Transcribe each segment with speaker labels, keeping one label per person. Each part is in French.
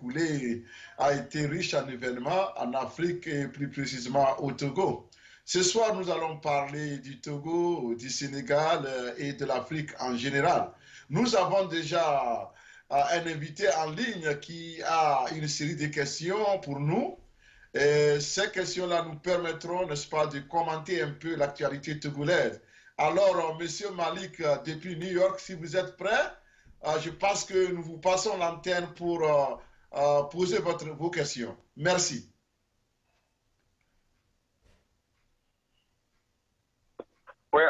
Speaker 1: écoulé a été riche en événements en Afrique et plus précisément au Togo. Ce soir, nous allons parler du Togo, du Sénégal et de l'Afrique en général. Nous avons déjà un invité en ligne qui a une série de questions pour nous. Et ces questions-là nous permettront, n'est-ce pas, de commenter un peu l'actualité togolaise. Alors, Monsieur Malik, depuis New York, si vous êtes prêt, je pense que nous vous passons l'antenne pour poser vos questions. Merci.
Speaker 2: Oui,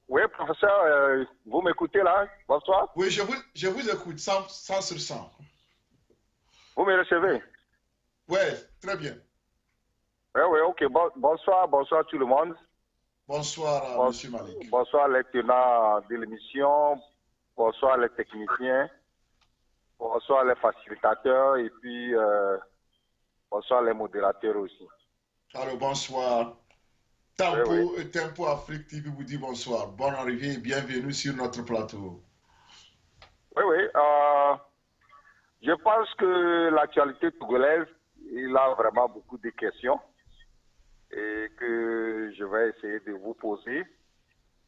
Speaker 2: oui, professeur, vous m'écoutez là? Bonsoir.
Speaker 1: Oui, je vous écoute, 100 sur 100.
Speaker 2: Vous me recevez?
Speaker 1: Oui, très bien.
Speaker 2: Oui, oui, ok. Bonsoir tout le monde.
Speaker 1: Bonsoir, Monsieur Malik.
Speaker 2: Bonsoir les tenants de l'émission. Bonsoir les techniciens. Bonsoir les facilitateurs et puis bonsoir les modérateurs aussi.
Speaker 1: Alors, bonsoir. Tempo Afrique TV vous dit bonsoir. Bonne arrivée et bienvenue sur notre plateau.
Speaker 2: Oui, oui. Je pense que l'actualité togolaise, il a vraiment beaucoup de questions et que je vais essayer de vous poser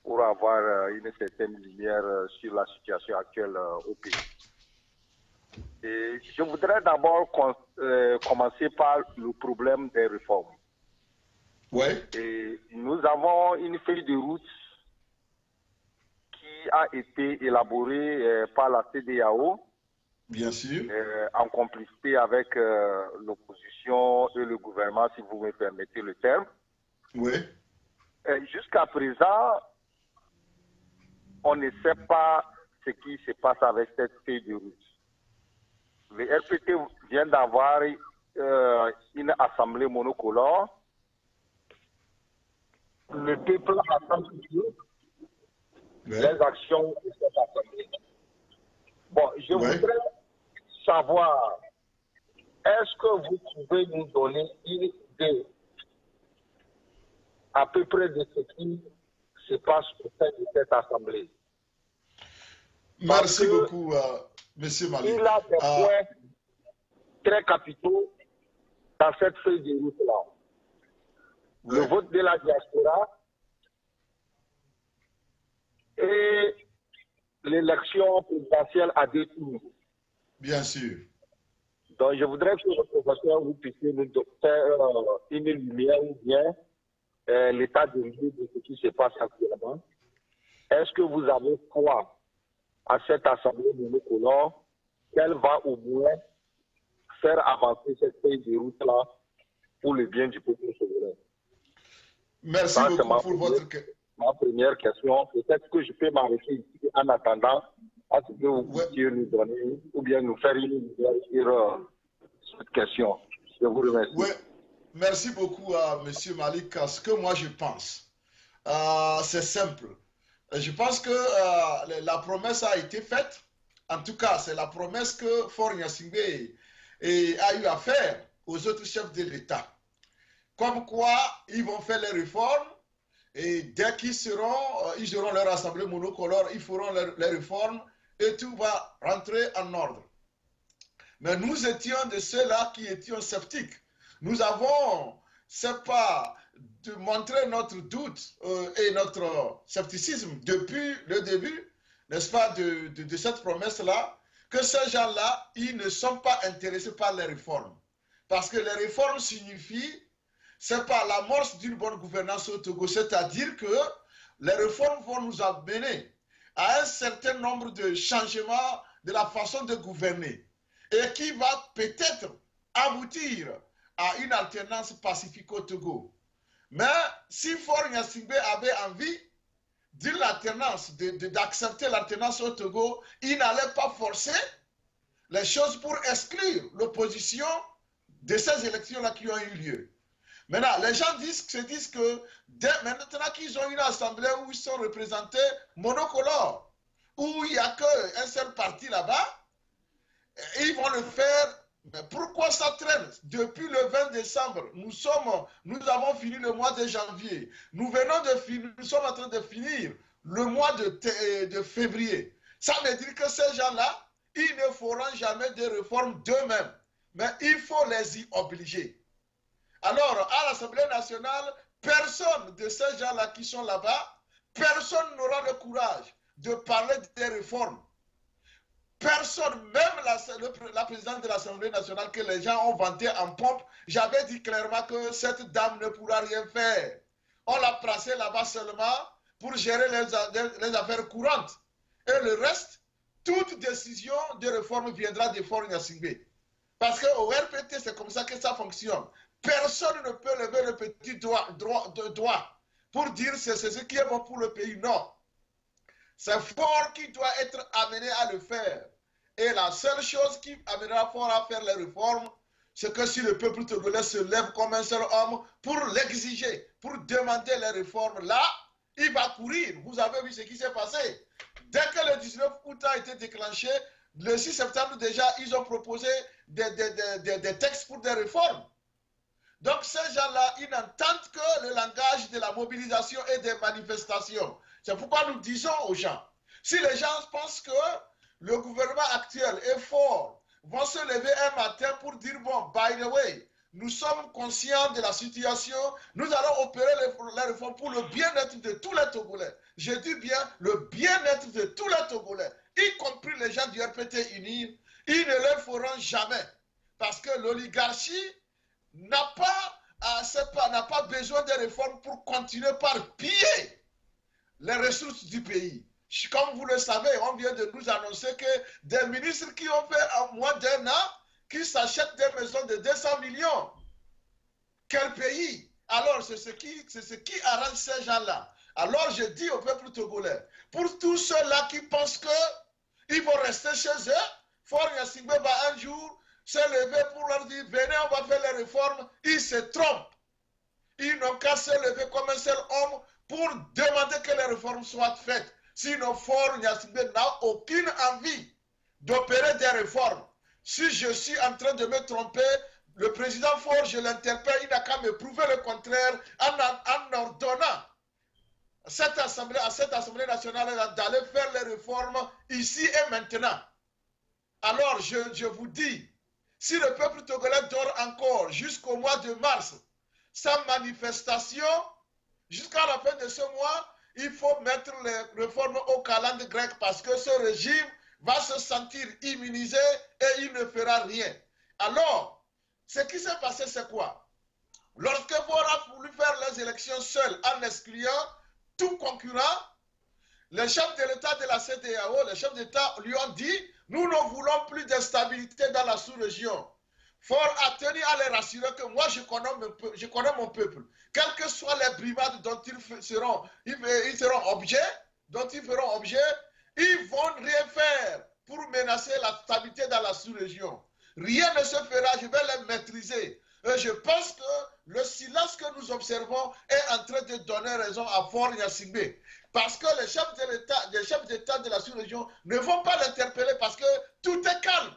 Speaker 2: pour avoir une certaine lumière sur la situation actuelle au pays. Et je voudrais d'abord commencer par le problème des réformes.
Speaker 1: Ouais.
Speaker 2: Et nous avons une feuille de route qui a été élaborée par la CEDEAO.
Speaker 1: Bien sûr.
Speaker 2: En complicité avec l'opposition et le gouvernement, si vous me permettez le terme.
Speaker 1: Oui.
Speaker 2: Jusqu'à présent, on ne sait pas ce qui se passe avec cette feuille de route. Le RPT vient d'avoir une assemblée monocolore. Le peuple attend toujours les actions de cette assemblée. Bon, je voudrais savoir, est-ce que vous pouvez nous donner une idée à peu près de ce qui se passe au sein de cette assemblée?
Speaker 1: Merci beaucoup, Monsieur Malik.
Speaker 2: Il a des points très capitaux dans cette feuille de route-là. Le vote de la diaspora et l'élection présidentielle à 2 tours.
Speaker 1: Bien sûr.
Speaker 2: Donc, je voudrais que le professeur vous puissiez nous faire une lumière ou bien l'état de lieu de ce qui se passe actuellement. Est-ce que vous avez foi à cette assemblée monocolore qu'elle va au moins faire avancer cette feuille de route-là pour le bien du peuple souverain?
Speaker 1: Merci beaucoup pour votre question.
Speaker 2: Ma première question, peut-être que je peux m'arrêter ici en attendant à ce que vous puissiez nous donner ou bien nous faire une lumière sur cette question. Je vous remercie.
Speaker 1: Oui, merci beaucoup à M. Malik. Ce que moi je pense, c'est simple. Je pense que la promesse a été faite. En tout cas, c'est la promesse que Faure Gnassingbé a eu à faire aux autres chefs de l'État. Comme quoi, ils vont faire les réformes et dès qu'ils auront leur assemblée monocolore, ils feront les réformes et tout va rentrer en ordre. Mais nous étions de ceux-là qui étions sceptiques. Nous avons, c'est pas de montrer notre doute et notre scepticisme depuis le début, n'est-ce pas, de cette promesse-là, que ces gens-là, ils ne sont pas intéressés par les réformes. Parce que les réformes signifient, c'est pas l'amorce d'une bonne gouvernance au Togo, c'est-à-dire que les réformes vont nous amener à un certain nombre de changements de la façon de gouverner et qui va peut-être aboutir à une alternance pacifique au Togo. Mais si Faure Gnassingbé avait envie d'une alternance, d'accepter l'alternance au Togo, il n'allait pas forcer les choses pour exclure l'opposition de ces élections-là qui ont eu lieu. Maintenant, les gens se disent que maintenant qu'ils ont une assemblée où ils sont représentés monocolores, où il n'y a qu'un seul parti là-bas, ils vont le faire. Mais pourquoi ça traîne? Depuis le 20 décembre, nous avons fini le mois de janvier. Nous sommes en train de finir le mois de février. Ça veut dire que ces gens-là, ils ne feront jamais de réformes d'eux-mêmes, mais il faut les y obliger. Alors, à l'Assemblée nationale, personne de ces gens-là qui sont là-bas, personne n'aura le courage de parler des réformes. Personne, même la présidente de l'Assemblée nationale que les gens ont vanté en pompe, j'avais dit clairement que cette dame ne pourra rien faire. On l'a placée là-bas seulement pour gérer les affaires courantes. Et le reste, toute décision de réforme viendra de Faure Gnassingbé. Parce qu'au RPT, c'est comme ça que ça fonctionne. Personne ne peut lever le petit doigt pour dire c'est ce qui est bon pour le pays. Non. C'est Faure qui doit être amené à le faire. Et la seule chose qui amènera Faure à faire les réformes, c'est que si le peuple togolais se lève comme un seul homme pour l'exiger, pour demander les réformes, là, il va courir. Vous avez vu ce qui s'est passé. Dès que le 19 août a été déclenché, le 6 septembre déjà, ils ont proposé des textes pour des réformes. Donc ces gens-là, ils n'entendent que le langage de la mobilisation et des manifestations. C'est pourquoi nous disons aux gens, si les gens pensent que le gouvernement actuel est fort, vont se lever un matin pour dire, bon, by the way, nous sommes conscients de la situation, nous allons opérer les réformes pour le bien-être de tous les Togolais. Je dis bien le bien-être de tous les Togolais, y compris les gens du RPT uni, ils ne le feront jamais. Parce que l'oligarchie n'a pas besoin de réformes pour continuer par piller les ressources du pays. Comme vous le savez, on vient de nous annoncer que des ministres qui ont fait en moins d'un an, qui s'achètent des maisons de 200 millions. Quel pays? Alors, c'est ce qui arrange ces gens-là. Alors, je dis au peuple togolais, pour tous ceux-là qui pensent qu'ils vont rester chez eux, Faure Gnassingbé va un jour se lever pour leur dire, venez, on va faire les réformes. Ils se trompent. Ils n'ont qu'à se lever comme un seul homme pour demander que les réformes soient faites. Sinon, Faure Gnassingbé n'a aucune envie d'opérer des réformes. Si je suis en train de me tromper, le président Faure, je l'interpelle, il n'a qu'à me prouver le contraire en ordonnant à cette Assemblée nationale d'aller faire les réformes ici et maintenant. Alors, je vous dis, si le peuple togolais dort encore jusqu'au mois de mars, sans manifestation, jusqu'à la fin de ce mois, il faut mettre les réformes au calendrier grec parce que ce régime va se sentir immunisé et il ne fera rien. Alors, ce qui s'est passé, c'est quoi? Lorsque Faure a voulu faire les élections seul en excluant tout concurrent, les chefs de l'État de la CEDEAO, les chefs d'État lui ont dit, nous ne voulons plus de stabilité dans la sous-région. Faure a tenu à les rassurer que moi, je connais mon peuple. Quelles que soient les brimades dont ils seront objets, ils vont rien faire pour menacer la stabilité dans la sous-région. Rien ne se fera, je vais les maîtriser. Et je pense que le silence que nous observons est en train de donner raison à Faure Gnassingbé. Parce que les chefs d'État de la sous-région ne vont pas l'interpeller parce que tout est calme.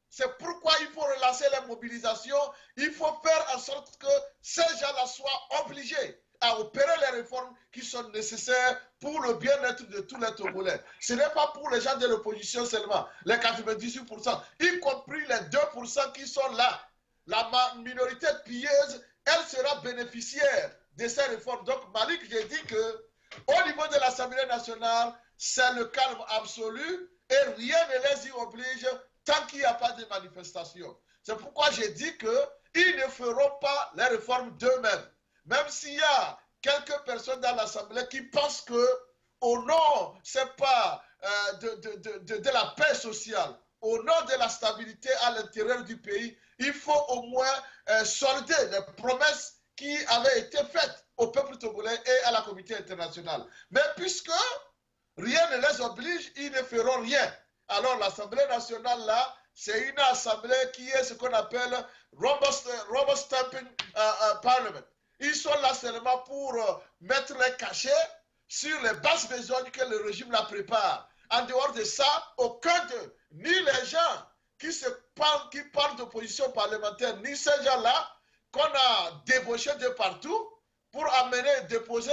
Speaker 1: C'est pourquoi il faut relancer les mobilisations. Il faut faire en sorte que ces gens-là soient obligés à opérer les réformes qui sont nécessaires pour le bien-être de tous les Togolais. Ce n'est pas pour les gens de l'opposition seulement, les 98%, y compris les 2% qui sont là. La minorité pilleuse, elle sera bénéficiaire de ces réformes. Donc, Malik, j'ai dit que au niveau de l'Assemblée nationale, c'est le calme absolu et rien ne les y oblige tant qu'il n'y a pas de manifestation. C'est pourquoi j'ai dit qu'ils ne feront pas les réformes d'eux-mêmes. Même s'il y a quelques personnes dans l'Assemblée qui pensent que, au nom, c'est pas de la paix sociale, au nom de la stabilité à l'intérieur du pays, il faut au moins solder les promesses qui avaient été faites au peuple togolais et à la communauté internationale. Mais puisque rien ne les oblige, ils ne feront rien. Alors l'Assemblée nationale, là, c'est une assemblée qui est ce qu'on appelle rubber stamping parliament. Ils sont là seulement pour mettre les cachets sur les basses besognes que le régime la prépare. En dehors de ça, aucun d'eux, ni les gens qui parlent d'opposition parlementaire, ni ces gens-là qu'on a débauchés de partout pour amener, déposer,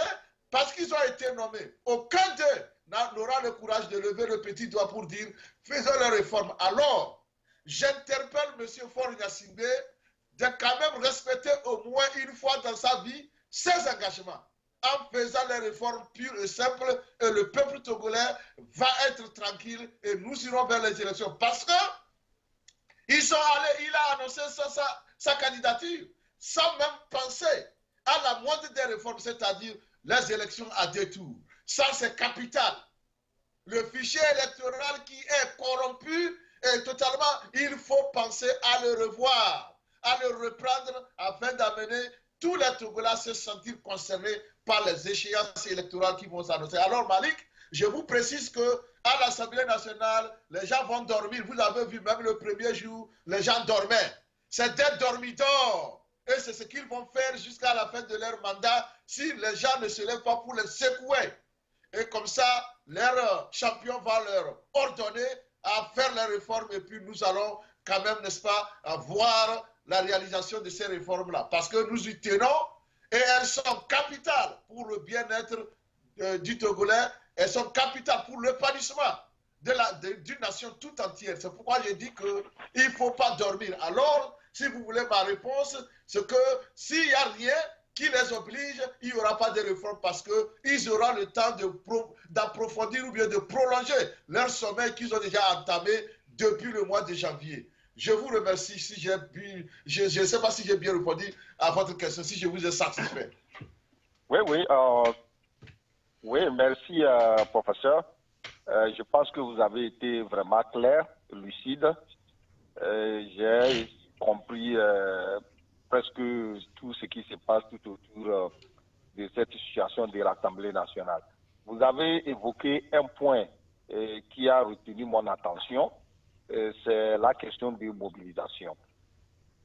Speaker 1: parce qu'ils ont été nommés. Aucun d'eux n'aura le courage de lever le petit doigt pour dire faisons les réformes. Alors, j'interpelle M. Faure Gnassingbé de quand même respecter au moins une fois dans sa vie ses engagements en faisant les réformes pures et simples, et le peuple togolais va être tranquille et nous irons vers les élections. Parce que il a annoncé sa candidature sans même penser à la moindre des réformes, c'est-à-dire les élections à 2 tours. Ça, c'est capital. Le fichier électoral qui est corrompu est totalement, il faut penser à le revoir, à le reprendre afin d'amener tous les Togolais à se sentir concernés par les échéances électorales qui vont s'annoncer. Alors Malik, je vous précise que à l'Assemblée nationale, les gens vont dormir. Vous avez vu même le premier jour, les gens dormaient. C'est des dormitoires. Et c'est ce qu'ils vont faire jusqu'à la fin de leur mandat si les gens ne se lèvent pas pour les secouer. Et comme ça, leur champion va leur ordonner à faire les réformes et puis nous allons quand même, n'est-ce pas, voir la réalisation de ces réformes-là. Parce que nous y tenons et elles sont capitales pour le bien-être du Togolais, elles sont capitales pour l'épanouissement d'une nation tout entière. C'est pourquoi j'ai dit qu'il ne faut pas dormir. Alors, si vous voulez ma réponse, c'est que s'il n'y a rien qui les oblige, il n'y aura pas de réforme parce qu'ils auront le temps d'approfondir ou bien de prolonger leur sommeil qu'ils ont déjà entamé depuis le mois de janvier. Je vous remercie si je ne sais pas si j'ai bien répondu à votre question, si je vous ai satisfait.
Speaker 2: Oui, merci, professeur. Je pense que vous avez été vraiment clair, lucide. J'ai compris presque tout ce qui se passe tout autour de cette situation de l'Assemblée nationale. Vous avez évoqué un point qui a retenu mon attention, c'est la question de mobilisation.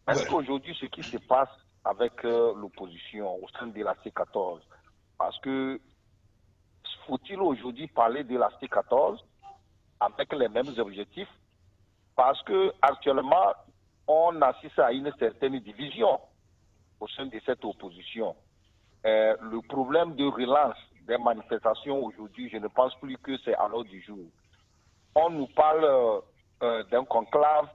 Speaker 2: Est-ce qu'aujourd'hui, ce qui se passe avec l'opposition au sein de la C14, parce que faut-il aujourd'hui parler de la C14 avec les mêmes objectifs? Parce que actuellement, on assiste à une certaine division au sein de cette opposition. Le problème de relance des manifestations aujourd'hui, je ne pense plus que c'est à l'ordre du jour. On nous parle d'un conclave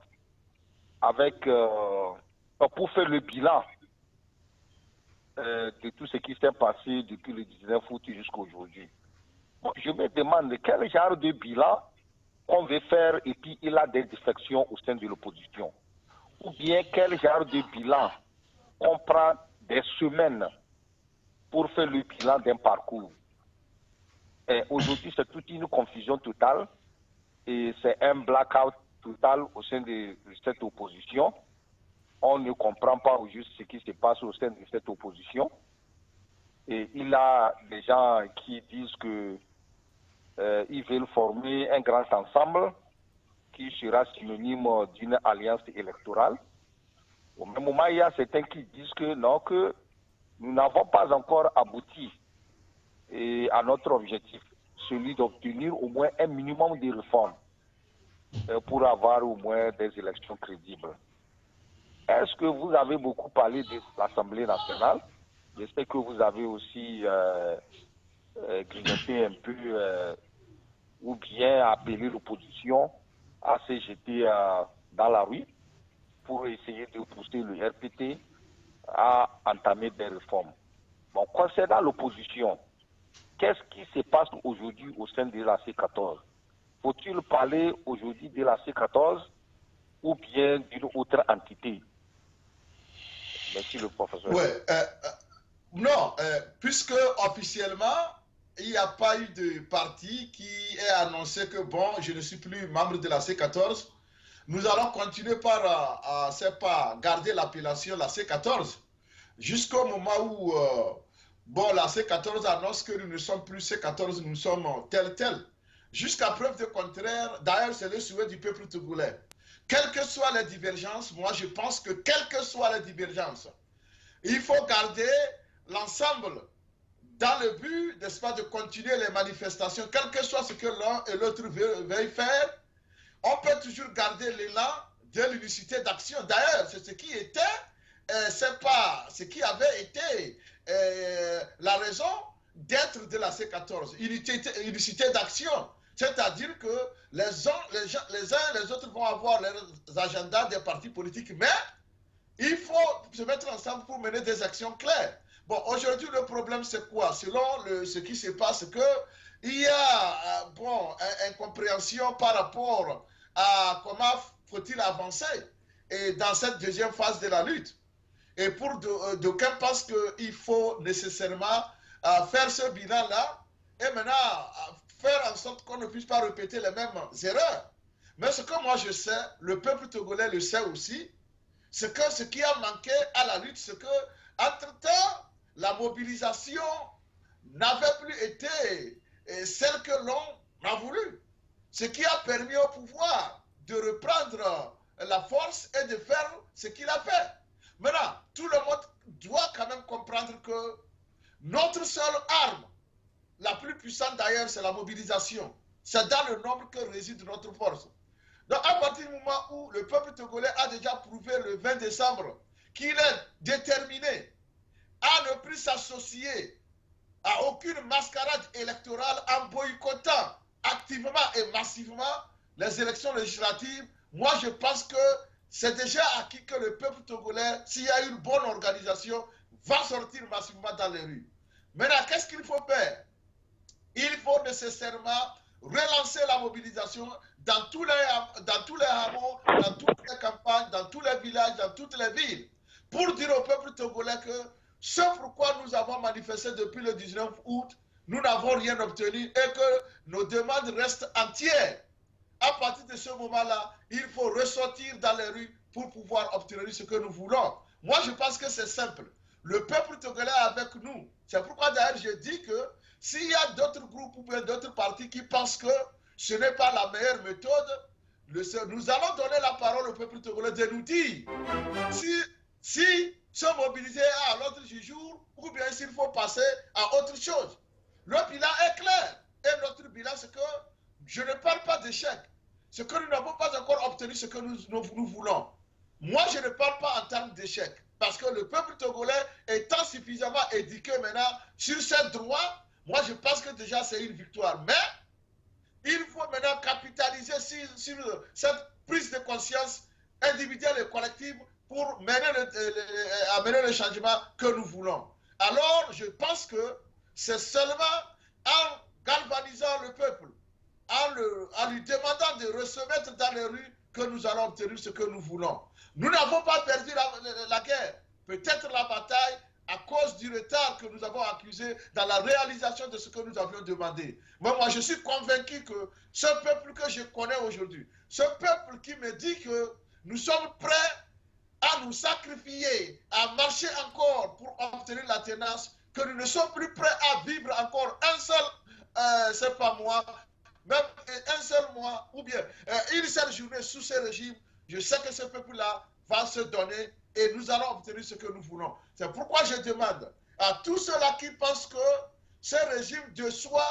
Speaker 2: avec pour faire le bilan de tout ce qui s'est passé depuis le 19 août jusqu'à aujourd'hui. Je me demande quel genre de bilan on veut faire et puis il y a des défections au sein de l'opposition. Ou bien quel genre de bilan on prend des semaines pour faire le bilan d'un parcours. Aujourd'hui, c'est toute une confusion totale et c'est un blackout total au sein de cette opposition. On ne comprend pas au juste ce qui se passe au sein de cette opposition. Et il y a des gens qui disent que ils veulent former un grand ensemble qui sera synonyme d'une alliance électorale. Au même moment, il y a certains qui disent que non, que nous n'avons pas encore abouti à notre objectif, celui d'obtenir au moins un minimum de réformes pour avoir au moins des élections crédibles. Est-ce que vous avez beaucoup parlé de l'Assemblée nationale? Je sais que vous avez aussi grignoté un peu ou bien appelé l'opposition à se jeter dans la rue pour essayer de pousser le RPT à entamer des réformes. Bon, concernant l'opposition, qu'est-ce qui se passe aujourd'hui au sein de la C14? Faut-il parler aujourd'hui de la C14 ou bien d'une autre entité? Merci le professeur.
Speaker 1: Non, puisque officiellement, il n'y a pas eu de parti qui ait annoncé que bon, je ne suis plus membre de la C14. Nous allons continuer par, garder l'appellation la C14 jusqu'au moment où bon, la C14 annonce que nous ne sommes plus C14, nous sommes tel. Jusqu'à preuve de contraire, d'ailleurs, c'est le souhait du peuple togolais. Quelles que soient les divergences, moi je pense que quelles que soient les divergences, il faut garder l'ensemble dans le but, n'est-ce pas, de continuer les manifestations, quel que soit ce que l'un et l'autre veuillent faire. On peut toujours garder l'élan de l'unicité d'action. D'ailleurs, c'est ce qui était, c'est pas ce qui avait été la raison d'être de la C14, unicité d'action. C'est-à-dire que les uns et les autres vont avoir les agendas des partis politiques, mais il faut se mettre ensemble pour mener des actions claires. Bon, aujourd'hui, le problème, c'est quoi? Selon ce qui se passe, il y a incompréhension par rapport à comment faut-il avancer et dans cette deuxième phase de la lutte. Et pour d'aucuns pensent qu'il faut nécessairement faire ce bilan-là et maintenant faire en sorte qu'on ne puisse pas répéter les mêmes erreurs. Mais ce que moi je sais, le peuple togolais le sait aussi, c'est que ce qui a manqué à la lutte, c'est que, entre-temps, la mobilisation n'avait plus été celle que l'on a voulu. Ce qui a permis au pouvoir de reprendre la force et de faire ce qu'il a fait. Maintenant, tout le monde doit quand même comprendre que notre seule arme, la plus puissante d'ailleurs, c'est la mobilisation. C'est dans le nombre que réside notre force. Donc, à partir du moment où le peuple togolais a déjà prouvé le 20 décembre qu'il est déterminé à ne plus s'associer à aucune mascarade électorale en boycottant activement et massivement les élections législatives, moi je pense que c'est déjà acquis que le peuple togolais, s'il y a une bonne organisation, va sortir massivement dans les rues. Maintenant, qu'est-ce qu'il faut faire? Il faut nécessairement relancer la mobilisation dans tous les hameaux, dans toutes les campagnes, dans tous les villages, dans toutes les villes, pour dire au peuple togolais que ce pourquoi nous avons manifesté depuis le 19 août, nous n'avons rien obtenu et que nos demandes restent entières. À partir de ce moment-là, il faut ressortir dans les rues pour pouvoir obtenir ce que nous voulons. Moi, je pense que c'est simple. Le peuple togolais est avec nous. C'est pourquoi d'ailleurs je dis que s'il y a d'autres groupes ou bien d'autres partis qui pensent que ce n'est pas la meilleure méthode, nous allons donner la parole au peuple togolais de nous dire si se mobiliser à l'ordre du jour ou bien s'il faut passer à autre chose. Le bilan est clair. Et notre bilan, c'est que je ne parle pas d'échec. C'est que nous n'avons pas encore obtenu ce que nous voulons. Moi, je ne parle pas en termes d'échec. Parce que le peuple togolais étant suffisamment éduqué maintenant sur ses droits, moi je pense que déjà c'est une victoire. Mais il faut maintenant capitaliser sur cette prise de conscience individuelle et collective pour amener le changement que nous voulons. Alors je pense que c'est seulement en galvanisant le peuple, en lui demandant de se mettre dans les rues que nous allons obtenir ce que nous voulons. Nous n'avons pas perdu la guerre, peut-être la bataille à cause du retard que nous avons accusé dans la réalisation de ce que nous avions demandé. Mais moi, je suis convaincu que ce peuple que je connais aujourd'hui, ce peuple qui me dit que nous sommes prêts à nous sacrifier, à marcher encore pour obtenir la tenance, que nous ne sommes plus prêts à vivre encore un seul, c'est pas moi, même un seul mois ou bien une seule journée sous ce régime, je sais que ce peuple-là va se donner et nous allons obtenir ce que nous voulons. C'est pourquoi je demande à tous ceux-là qui pensent que ce régime de soi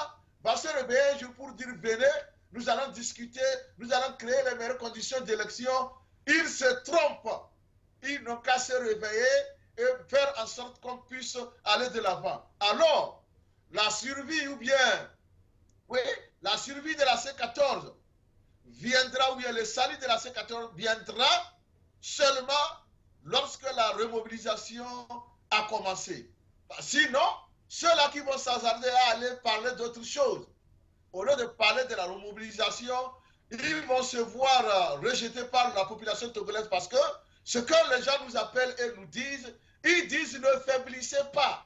Speaker 1: va se réveiller un jour pour dire venez, nous allons discuter, nous allons créer les meilleures conditions d'élection. Ils se trompent. Ils n'ont qu'à se réveiller et faire en sorte qu'on puisse aller de l'avant. Alors, la survie ou bien, oui, la survie de la C14 viendra, ou bien le salut de la C14 viendra seulement lorsque la remobilisation a commencé. Sinon, ceux-là qui vont s'hasarder à aller parler d'autre chose, au lieu de parler de la remobilisation, ils vont se voir rejetés par la population togolaise parce que ce que les gens nous appellent et nous disent, ils disent ne faiblissez pas.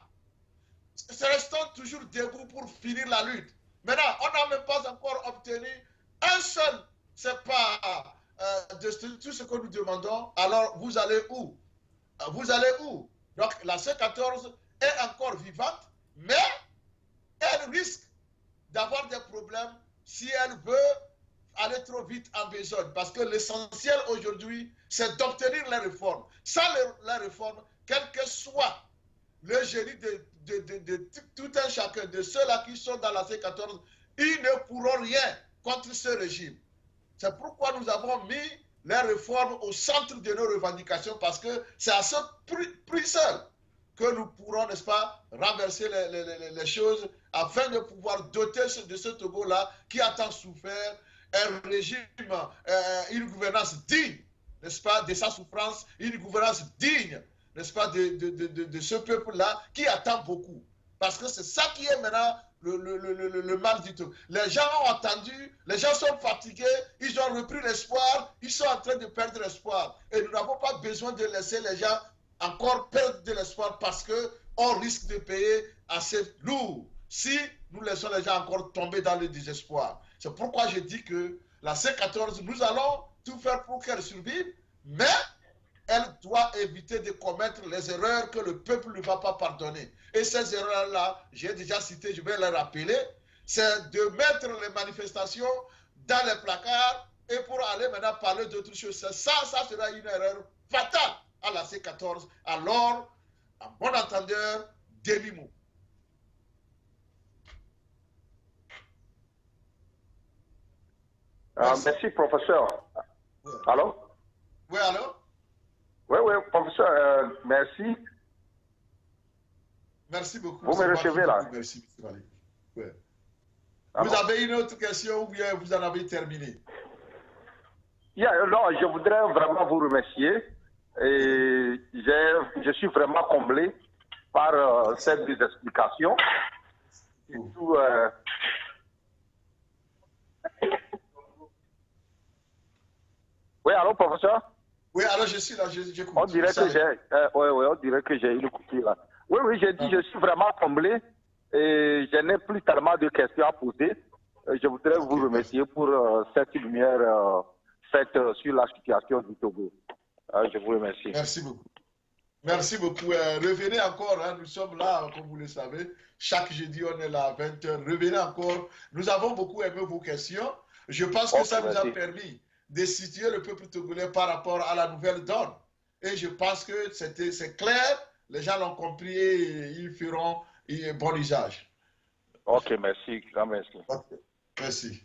Speaker 1: Restons toujours debout pour finir la lutte. Maintenant, on n'a même pas encore obtenu un seul, c'est pas de tout ce que nous demandons. Alors, vous allez où? Vous allez où? Donc, la C14 est encore vivante, mais elle risque d'avoir des problèmes si elle veut aller trop vite en besogne. Parce que l'essentiel aujourd'hui, c'est d'obtenir les réformes. Sans les réformes, quel que soit le génie de tout un chacun, de ceux-là qui sont dans la C14, ils ne pourront rien contre ce régime. C'est pourquoi nous avons mis les réformes au centre de nos revendications, parce que c'est à ce prix seul que que nous pourrons, n'est-ce pas, renverser les choses afin de pouvoir doter de ce Togo-là qui a tant souffert un régime, une gouvernance digne, n'est-ce pas, de sa souffrance, une gouvernance digne, n'est-ce pas, de ce peuple-là qui attend beaucoup. Parce que c'est ça qui est maintenant le mal du tout. Les gens ont attendu, les gens sont fatigués, ils ont repris l'espoir, ils sont en train de perdre l'espoir. Et nous n'avons pas besoin de laisser les gens encore perdre de l'espoir parce qu'on risque de payer assez lourd si nous laissons les gens encore tomber dans le désespoir. C'est pourquoi je dis que la C14, nous allons tout faire pour qu'elle survive, mais elle doit éviter de commettre les erreurs que le peuple ne va pas pardonner. Et ces erreurs-là, j'ai déjà cité, je vais les rappeler, c'est de mettre les manifestations dans les placards et pour aller maintenant parler d'autres choses. Ça sera une erreur fatale à la C14. Alors, en bon entendeur, demi-mot.
Speaker 2: Merci, professeur.
Speaker 1: Oui.
Speaker 2: Allô?
Speaker 1: Oui, allô?
Speaker 2: Oui, professeur, merci.
Speaker 1: Merci beaucoup.
Speaker 2: Vous me recevez là?
Speaker 1: Merci, M. Malik. Oui. Vous avez une autre question ou bien vous en avez terminé?
Speaker 2: Non, je voudrais vraiment vous remercier. Et je suis vraiment comblé par cette explication. Surtout, Oui, allô, professeur?
Speaker 1: Oui, alors je suis là, j'écoute.
Speaker 2: On dirait que j'ai une coupure là. Oui, j'ai dit, je suis vraiment comblé et je n'ai plus tellement de questions à poser. Je voudrais vous remercier pour cette lumière faite sur la situation du Togo. Je vous remercie.
Speaker 1: Merci beaucoup. Merci beaucoup. Revenez encore, hein, nous sommes là, comme vous le savez. Chaque jeudi, on est là à 20h. Revenez encore. Nous avons beaucoup aimé vos questions. Je pense que ça nous a permis de situer le peuple togolais par rapport à la nouvelle donne. Et je pense que c'est clair, les gens l'ont compris et ils feront bon usage.
Speaker 2: Ok, merci. Grand merci.
Speaker 1: Okay. Merci.